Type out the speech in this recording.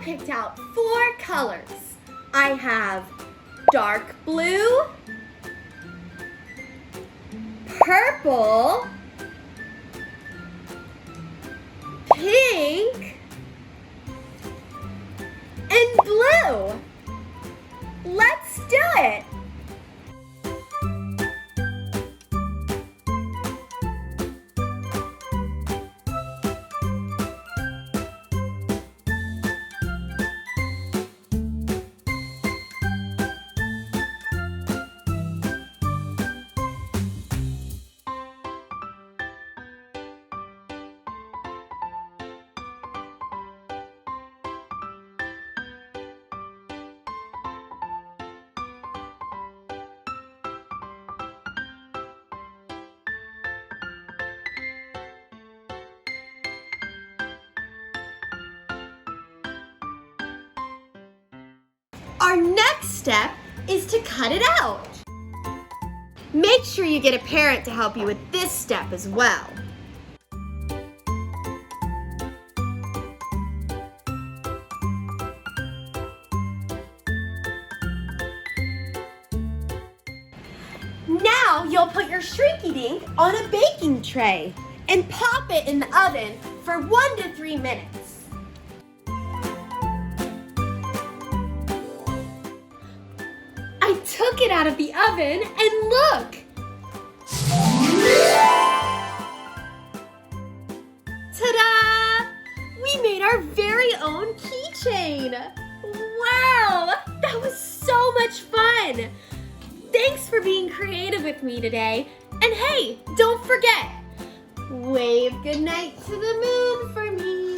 picked out 4 colors. I have dark blue, purple, pink, and blue. Let's do it! Our next step is to cut it out. Make sure you get a parent to help you with this step as well. Now you'll put your shrinky dink on a baking tray and pop it in the oven for 1 to 3 minutes. I took it out of the oven and look! Ta-da! We made our very own keychain! Wow! That was so much fun! Thanks for being creative with me today. And hey, don't forget, wave goodnight to the moon for me.